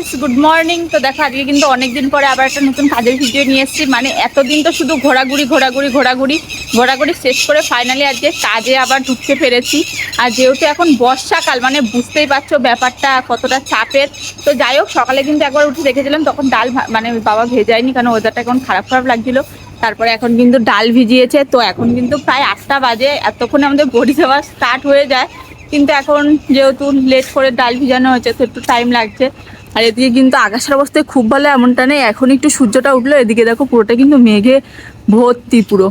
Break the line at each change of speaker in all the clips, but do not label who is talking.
Guys, good morning. তো দেখো আজকে কিন্তু অনেকদিন পরে আবার একটা নতুন কাজের ভিডিও নিয়ে এসেছি। মানে এতদিন তো শুধু ঘোরাঘুরি শেষ করে ফাইনালি আজকে কাজে আবার ঢুকতে পেরেছি। আর যেহেতু এখন বর্ষাকাল, মানে বুঝতেই পারছো ব্যাপারটা কতটা চাপের। তো যাই হোক, সকালে কিন্তু একবার উঠে দেখেছিলাম, তখন ডাল মানে বাবা ভেজায়নি, কারণ ওয়েদারটা এখন খারাপ লাগছিল। তারপরে এখন কিন্তু ডাল ভিজিয়েছে। তো এখন কিন্তু প্রায় 8টা বাজে, এতক্ষণে আমাদের বড়ি দেওয়া স্টার্ট হয়ে যায়। কিন্তু এখন যেহেতু লেট করে ডাল ভিজানো হয়েছে, তো একটু টাইম লাগছে। আর এদিকে কিন্তু আকাশের অবস্থায় খুব ভালো এমনটা নেই, এখন একটু সূর্যটা উঠলো। এদিকে দেখো পুরোটা কিন্তু মেঘে ভর্তি পুরো।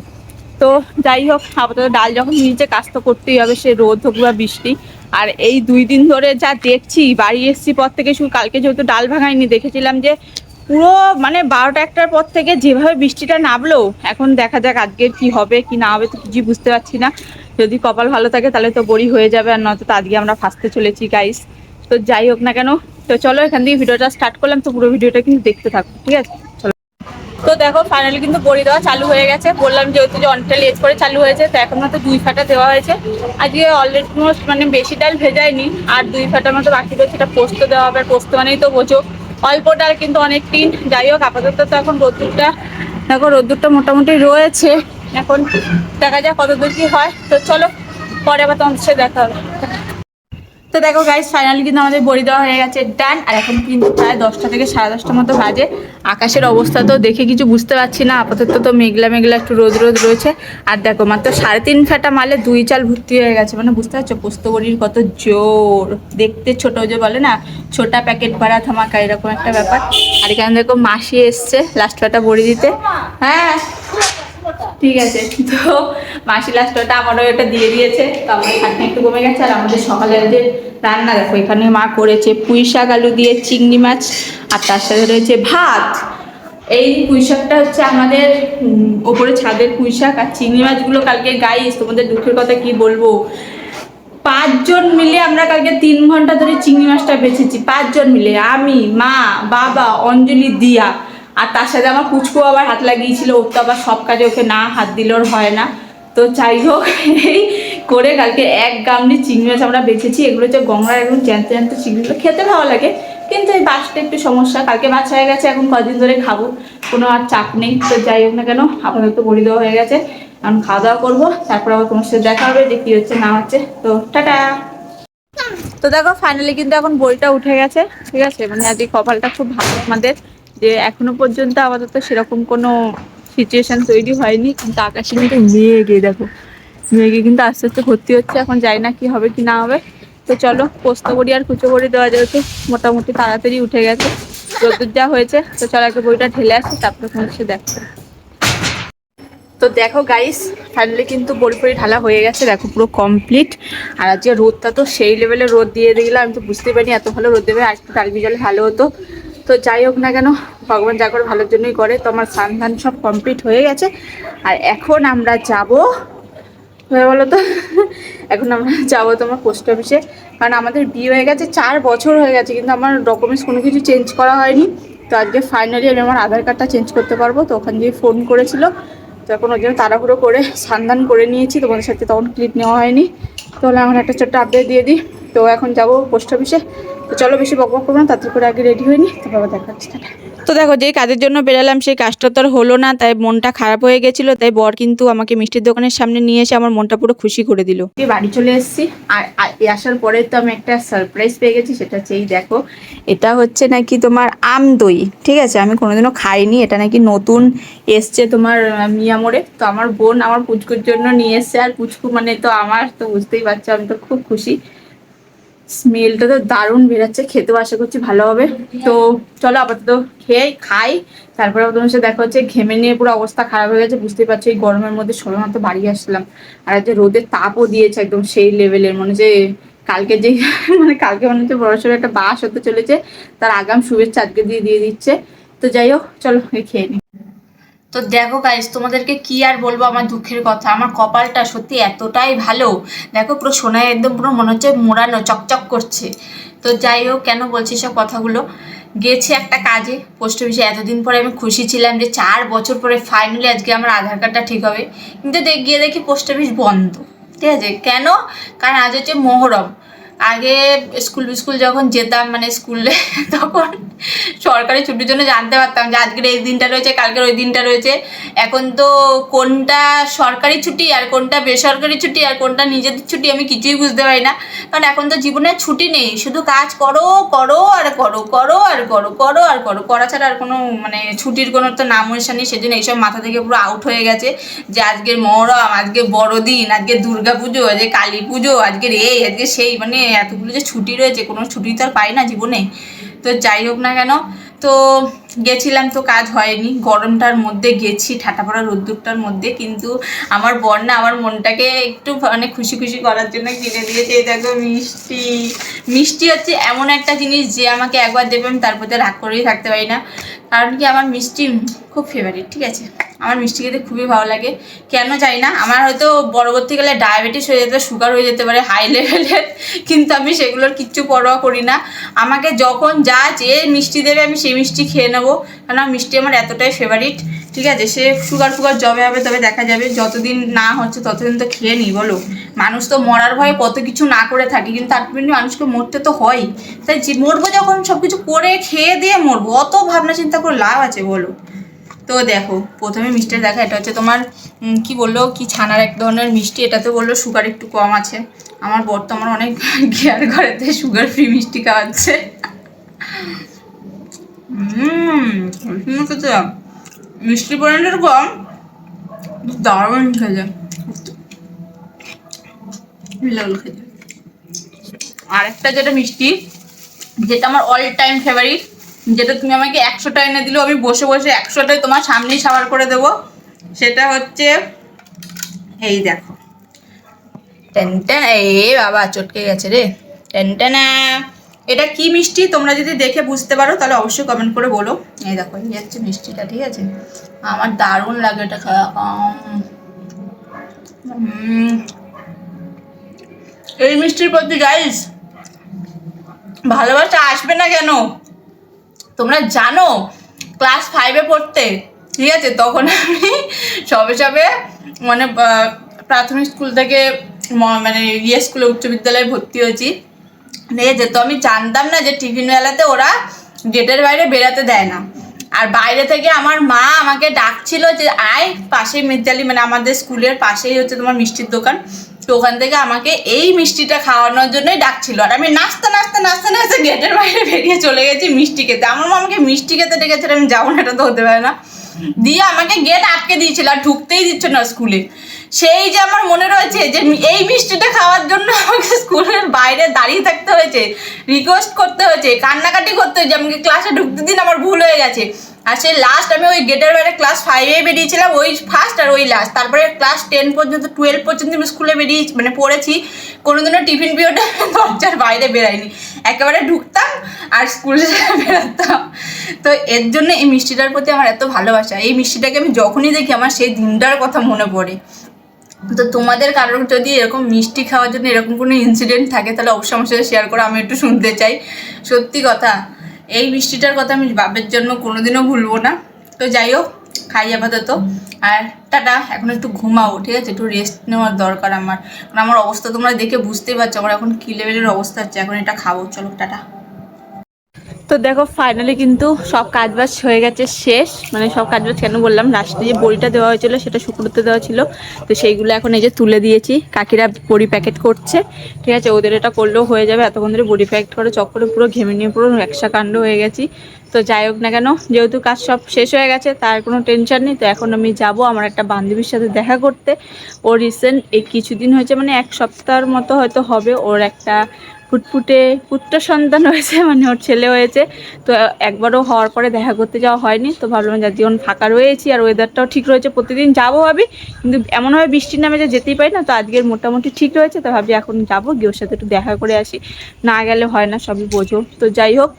তো যাই হোক, আপাতত ডাল যখন নিচে কাজ তো করতেই হবে, সে রোদ হোক বা বৃষ্টি। আর এই 2 দিন ধরে যা দেখছি, বাড়ি এসছি পর থেকে, শুধু কালকে যেহেতু ডাল ভাঙাইনি, দেখেছিলাম যে পুরো মানে 12টা-1টার পর থেকে যেভাবে বৃষ্টিটা নামলো, এখন দেখা যাক আজকের কি হবে কি না হবে, তো কিছুই বুঝতে পারছি না। যদি কপাল ভালো থাকে তাহলে তো বড়ি হয়ে যাবে, আর নয়তো তো আজকে আমরা ফাঁসতে চলেছি গাইস। তো যাই হোক না কেন, তো চলো এখান থেকে ভিডিওটা স্টার্ট করলাম। তো পুরো ভিডিওটা কিন্তু দেখতে থাকো, ঠিক আছে? চলো। তো দেখো ফাইনালি কিন্তু বড়ি দেওয়া চালু হয়ে গেছে। বললাম যেহেতু যে অনেকটা লেট করে চালু হয়েছে, তো এখন মতো 2 ফাটা দেওয়া হয়েছে। আজকে অলরেডি মানে বেশি ডাল ভেজায়নি, আর 2 ফাটার মতো বাকি রয়েছে। সেটা পোস্ত দেওয়া হবে, পোস্ত মানেই তো বোঝো অল্প ডাল কিন্তু অনেক টিন। যাই হোক, আপাতত তো এখন রোদ্দুরটা দেখো, রোদ্দুরটা মোটামুটি রয়েছে। এখন দেখা যাক কত দূর কি হয়। তো চলো, পরে আবার তোমাদের সাথে দেখা হবে। তো দেখো গাইস, ফাইনালি কিন্তু আমাদের বড়ি দেওয়া হয়ে গেছে, ডান। আর এখন কিন্তু প্রায় 10টা থেকে 10:30টার মতো বাজে। আকাশের অবস্থা তো দেখে কিছু বুঝতে পারছি না, আপাতত তো মেঘলা মেঘলা একটু রোদ রয়েছে। আর দেখো মাত্র 3.5 ফাটা মালে 2 চাল ভর্তি হয়ে গেছে। মানে বুঝতে পারছো পোস্ত বড়ির কত জোর। দেখতে ছোট, যে বলে না ছোটা প্যাকেট ভাড়া ধামাকা, এরকম একটা ব্যাপার। আর এখানে দেখো মাসি এসছে লাস্ট ফাটা বড়ি দিতে। হ্যাঁ ঠিক আছে। তো মাসি লাস্ট ওটা আমারও এটা দিয়ে দিয়েছে। তো আমার খাটনি একটু কমে গেছে। আর আমাদের সকালের যে রান্না দেখো, এখানে মা করেছে পুঁই শাক আলু দিয়ে চিংড়ি মাছ, আর তার সাথে রয়েছে ভাত। এই পুঁই শাকটা হচ্ছে আমাদের ওপরে ছাদের পুঁই শাক। আর চিংড়ি মাছগুলো কালকে গাইস, তোমাদের দুঃখের কথা কি বলবো, 5 জন মিলে আমরা কালকে 3 ঘন্টা ধরে চিংড়ি মাছটা বেছেছি। 5 জন মিলে, আমি, মা, বাবা, অঞ্জলি, দিয়া। আর তার সাথে আমার পুচকু আবার হাত লাগিয়েছিল, ওর তো আবার সব কাজে ওকে না হাত দিলেও হয় না। তো যাই হোক, এই করে কালকে 1 গামলি চিংড়ি মাছ আমরা বেছেছি। এগুলো হচ্ছে গঙ্গার একদম জ্যান্ত জ্যান্ত চিংড়িগুলো, খেতে ভালো লাগে, কিন্তু এই বাসটা একটু সমস্যা। কালকে বাচ্চা হয়ে গেছে, এখন কদিন ধরে খাবো, কোনো আর চাপ নেই। তো যাই হোক না কেন, আপাতত বড়ি দেওয়া হয়ে গেছে। এখন খাওয়া দাওয়া করবো, তারপর আবার তোমার সাথে দেখা হবে যে কি হচ্ছে না হচ্ছে। তো টাটা। তো দেখো ফাইনালি কিন্তু এখন বইটা উঠে গেছে, ঠিক আছে? মানে আজকে কপালটা খুব ভালো আমাদের, যে এখনো পর্যন্ত আপাতত সেরকম কোনো সিচুয়েশন তৈরি হয়নি। কিন্তু আকাশে কিন্তু মেঘে দেখো, মেঘে কিন্তু আস্তে আস্তে ভর্তি হচ্ছে। এখন যাই না কি হবে কি না হবে। তো চলো, পোস্ত বড়ি আর কুচো বড়ি দেওয়া যেহেতু মোটামুটি তাড়াতাড়ি উঠে গেছে, রোদ্দুর যা হয়েছে। তো চলো একটা বইটা ঢেলে আসি, তারপরে তোমার সাথে দেখো। তো দেখো গাইস, ফাইনালি কিন্তু বড়ি ফড়ি ঢালা হয়ে গেছে, দেখো পুরো কমপ্লিট। আর আজকে রোদটা তো সেই লেভেলের রোদ দিয়ে দিলাম, আমি তো বুঝতে পারিনি এত ভালো রোদ দেবে। আর একটু ডাল ভিজালে ভালো হতো। তো যাই হোক না কেন, ভগবান যা করে ভালোর জন্যই করে। তো আমার স্নান ধান সব কমপ্লিট হয়ে গেছে। আর এখন আমরা যাব, হয়ে বলো তো, এখন আমরা যাবো তোমার পোস্ট অফিসে। কারণ আমাদের বিয়ে হয়ে গেছে 4 বছর হয়ে গেছে, কিন্তু আমার ডকুমেন্টস কোনো কিছু চেঞ্জ করা হয়নি। তো আজকে ফাইনালি আমি আমার আধার কার্ডটা চেঞ্জ করতে পারবো। তো ওখান দিয়ে ফোন করেছিল, তো এখন ওই জন্য তাড়াহুড়ো করে সন্ধান করে নিয়েছি। তোমাদের সাথে তখন ক্লিপ নেওয়া হয়নি। তাহলে এখন একটা ছোট্ট আপডেট দিয়ে দিই। তো এখন যাবো পোস্ট অফিসে। তো চলো বেশি বকবক করবো না, তাড়াতাড়ি করে আগে রেডি হয়নি, তো বাবা দেখাচ্ছি। তো দেখো, যেই কাজের জন্য বেরালাম সেই কাজটা তো আর হলো না, তাই মনটা খারাপ হয়ে গেছিলো। তাই বর কিন্তু আমাকে মিষ্টির দোকানের সামনে নিয়ে এসে আমার মনটা পুরো খুশি করে দিল। বাড়ি চলে এসেছি। আর আসার পরে তো আমি একটা সারপ্রাইজ পেয়ে গেছি, সেটা হচ্ছে এই দেখো, এটা হচ্ছে নাকি তোমার আম দই, ঠিক আছে? আমি কোনোদিনও খাইনি, এটা নাকি নতুন এসছে তোমার মিয়ামোড়ে। তো আমার বোন আমার পুচকুর জন্য নিয়ে এসছে। আর পুচকু মানে তো আমার তো বুঝতেই পারছো, আমি তো খুব খুশি। স্মেলটা তো দারুণ বেরাচ্ছে, খেতেও আশা করছি ভালো হবে। তো চলো আপাতত খেয়ে খাই, তারপরে তোমার সাথে দেখা হচ্ছে। ঘেমে নিয়ে পুরো অবস্থা খারাপ হয়ে গেছে, বুঝতেই পারছো এই গরমের মধ্যে সবে মাত্র বাড়ি আসলাম। আর যে রোদের তাপও দিয়েছে একদম সেই লেভেলের, মনে হচ্ছে কালকে যে মানে কালকে মনে হচ্ছে বড়সড় একটা বাস হতে চলেছে, তার আগাম শুভেচ্ছা আজকে দিয়ে দিয়ে দিচ্ছে। তো যাই হোক, চলো খেয়ে নিই। তো দেখো গাইস, তোমাদেরকে কি আর বলবো আমার দুঃখের কথা, আমার কপালটা সত্যি এতটাই ভালো। দেখো পুরো সোনায় একদম পুরো মনে হচ্ছে মোড়ানো, চকচক করছে। তো যাই হোক, কেন বলছি সব কথাগুলো, গেছি একটা কাজে পোস্ট অফিসে। এতদিন পরে আমি খুশি ছিলাম যে 4 বছর পরে ফাইনালি আজকে আমার আধার কার্ডটা ঠিক হবে। কিন্তু গিয়ে দেখি পোস্ট অফিস বন্ধ, ঠিক আছে? কেন? কারণ আজ হচ্ছে মহরম। আগে স্কুল যখন যেতাম মানে স্কুলে তখন
সরকারি ছুটির জন্য জানতে পারতাম যে আজকের এই দিনটা রয়েছে, কালকের ওই দিনটা রয়েছে। এখন তো কোনটা সরকারি ছুটি আর কোনটা বেসরকারি ছুটি আর কোনটা নিজেদের ছুটি আমি কিছুই বুঝতে পারি না। কারণ এখন তো জীবনে ছুটি নেই, শুধু কাজ করো করো আর করো, করো আর করো, করো আর করো, করা ছাড়া আর কোনো মানে ছুটির কোনো তো নাম নিশান নেই। সেজন্য এইসব মাথা থেকে পুরো আউট হয়ে গেছে যে আজকের মহরম, আজকে বড়দিন, আজকে দুর্গা পুজো, আজকে কালী পুজো, আজকের এই, আজকে সেই, মানে এতগুলো যে ছুটি রয়েছে, কোনো ছুটি তো আর পাই না জীবনে। তো যাই হোক না কেন, তো গেছিলাম, তো কাজ হয়নি, গরমটার মধ্যে গেছি, ঠাটা পড়া রোদ্দুরটার মধ্যে। কিন্তু আমার বর না আমার মনটাকে একটু মানে খুশি খুশি করার জন্য কিনে দিয়েছে এই দেখো মিষ্টি। মিষ্টি হচ্ছে এমন একটা জিনিস যে আমাকে একবার দেবে আমি তার প্রতি রাগ করেই থাকতে পারি না। কারণ কি আমার মিষ্টি খুব ফেভারিট, ঠিক আছে। আমার মিষ্টি খেতে খুবই ভালো লাগে, কেন জানি না। আমার হয়তো পরবর্তীকালে ডায়াবেটিস হয়ে যেতে, সুগার হয়ে যেতে পারে হাই লেভেলের, কিন্তু আমি সেগুলোর কিচ্ছু পরোয়া করি না। আমাকে যখন যা যে মিষ্টি দেবে আমি সেই মিষ্টি খেয়ে নেবো, কারণ মিষ্টি আমার এতটাই ফেভারিট, ঠিক আছে। সে সুগার ফুগার জবে হবে তবে দেখা যাবে, যতদিন না হচ্ছে ততদিন তো খেয়ে নিই বলো। মানুষ তো মরার ভয়ে কত কিছু না করে থাকে, কিন্তু আলটিমেটলি মানুষকে মরতে তো হয়। তাই যে মরবো যখন সব কিছু করে খেয়ে দিয়ে মরবো, অত ভাবনা চিন্তা করে লাভ আছে বলো। তো দেখো প্রথমে মিষ্টিটা দেখা, এটা হচ্ছে তোমার কি বললো, কি ছানার এক ধরনের মিষ্টি। এটাতে বললো সুগার একটু কম আছে। আমার বর তো আমার অনেক কেয়ার করেতে সুগার ফ্রি মিষ্টি খাওয়াচ্ছে। মিষ্টি পরিমাণটা কম, দারুণ খেলে খেতে। আর একটা যেটা মিষ্টি, যেটা আমার অল টাইম ফেভারিট, যেটা তুমি আমাকে 100টা এনে দিলেও আমি বসে বসে 100টাই তোমার সামনেই সাবার করে দেবো, সেটা হচ্ছে এই দেখো টেনটেন। এ বাবা চটকে গেছে রে, টেনটেনা। এটা কি মিষ্টি তোমরা যদি দেখে বুঝতে পারো তাহলে অবশ্যই কমেন্ট করে বলো। এই দেখো এই হচ্ছে মিষ্টিটা, ঠিক আছে। আমার দারুণ লাগে এটা খাওয়া। এই মিষ্টির প্রতি গাইস ভালোবাসা আসবে না কেন তোমরা জানো? ক্লাস 5-এ পড়তে, ঠিক আছে, তখন আমি সবে সবে মানে প্রাথমিক স্কুল থেকে মানে স্কুলে উচ্চ বিদ্যালয়ে ভর্তি হয়েছি, ঠিক আছে। তো আমি জানতাম না যে টিফিনবেলাতে ওরা গেটের বাইরে বেরাতে দেয় না। আর বাইরে থেকে আমার মা আমাকে ডাকছিল যে আয়, পাশেই মির্জালি মানে আমাদের স্কুলের পাশেই হচ্ছে তোমার মিষ্টির দোকান, তো ওখান থেকে আমাকে এই মিষ্টিটা খাওয়ানোর জন্যই ডাকছিল। আর আমি নাচতে নাচতে নাচতে নাচতে গেটের বাইরে বেরিয়ে চলে গেছি মিষ্টি খেতে। আমার মা আমাকে মিষ্টি খেতে ডেকেছিল, আমি যাবো না, এটা তো হতে পারে না। দিয়ে আমাকে গেট আটকে দিয়েছিল আর ঢুকতেই দিচ্ছ না স্কুলে। সেই যে আমার মনে রয়েছে যে এই মিষ্টিটা খাওয়ার জন্য আমাকে স্কুলের বাইরে দাঁড়িয়ে থাকতে হয়েছে, রিকোয়েস্ট করতে হয়েছে, কান্নাকাটি করতে হয়েছে, আমাকে ক্লাসে ঢুকতে দিন, আমার ভুল হয়ে গেছে। আর সেই লাস্ট আমি ওই গেটের বাইরে ক্লাস 5-এ বেরিয়েছিলাম, ওই ফার্স্ট আর ওই লাস্ট। তারপরে ক্লাস 10 পর্যন্ত 12 পর্যন্ত আমি স্কুলে বেরিয়ে মানে পড়েছি, কোনোদিনও টিফিন পিরিয়ডে দরজার বাইরে বেরাইনি, একেবারে ঢুকতাম আর স্কুলে বেরোতাম। তো এর জন্য এই মিষ্টিটার প্রতি আমার এত ভালোবাসা। এই মিষ্টিটাকে আমি যখনই দেখি আমার সেই দিনটার কথা মনে পড়ে। তো তোমাদের কারোর যদি এরকম মিষ্টি খাওয়ার জন্য এরকম কোনো ইনসিডেন্ট থাকে তাহলে অবশ্যই আমার সাথে শেয়ার করো, আমি একটু শুনতে চাই। সত্যি কথা, এই মিষ্টিটার কথা আমি বাপের জন্য কোনোদিনও ভুলবো না। তো যাই হোক, খাই আপাতত, আর টাটা। এখন একটু ঘুমাবো, ঠিক আছে, একটু রেস্ট নেওয়ার দরকার আমার, কারণ আমার অবস্থা তোমরা দেখে বুঝতেই পারছো আমার এখন কী লেভেলের অবস্থা হচ্ছে। এখন এটা খাবো, চলো টাটা।
তো দেখো ফাইনালি কিন্তু সব কাজবাজ হয়ে গেছে শেষ, মানে সব কাজবাজ কেন বললাম, লাস্টে যে বড়িটা দেওয়া হয়েছিল সেটা শুকনোতে দেওয়া ছিল, তো সেইগুলো এখন এই যে তুলে দিয়েছি। কাকিরা বড়ি প্যাকেট করছে, ঠিক আছে, ওদের এটা করলেও হয়ে যাবে। এতক্ষণ ধরে বড়ি প্যাকেট করে চক্করে পুরো ঘেমে নিয়ে পুরো একসা কাণ্ড হয়ে গেছি। তো যাই হোক না কেন, যেহেতু কাজ সব শেষ হয়ে গেছে তার কোনো টেনশন নেই। তো এখন আমি যাব আমার একটা বান্ধবীর সাথে দেখা করতে। ও রিসেন্ট এই কিছুদিন হয়েছে, মানে 1 সপ্তাহের মতো হয়তো হবে, ওর একটা ফুটফুটে পুত্র সন্তান হয়েছে, মানে ওর ছেলে হয়েছে। তো একবারও হওয়ার পরে দেখা করতে যাওয়া হয়নি, তো ভাবলাম যার জীবন ফাঁকা রয়েছি আর ওয়েদারটাও ঠিক রয়েছে, প্রতিদিন যাবো ভাবি, কিন্তু এমনভাবে বৃষ্টির নামে যে যেতেই পারি না। তো আজকের মোটামুটি ঠিক রয়েছে, তো ভাবছি এখন যাবো, গিয়ে ওর সাথে একটু দেখা করে আসি, না গেলে হয় না, সবই বোঝো। তো যাই হোক,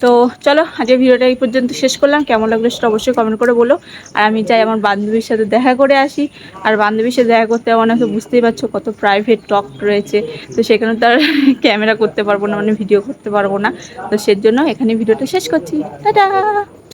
তো চলো আজকে ভিডিওটা এই পর্যন্ত শেষ করলাম। কেমন লাগলো সেটা অবশ্যই কমেন্ট করে বলো। আর আমি চাই আমার বান্ধবীর সাথে দেখা করে আসি, আর বান্ধবীর সাথে দেখা করতে আমার তো বুঝতেই পারছো কত প্রাইভেট টক রয়েছে, তো সেখানে তো আর ক্যামেরা করতে পারবো না, মানে ভিডিও করতে পারবো না। তো সেজন্য এখানে ভিডিওটা শেষ করছি, টাটা।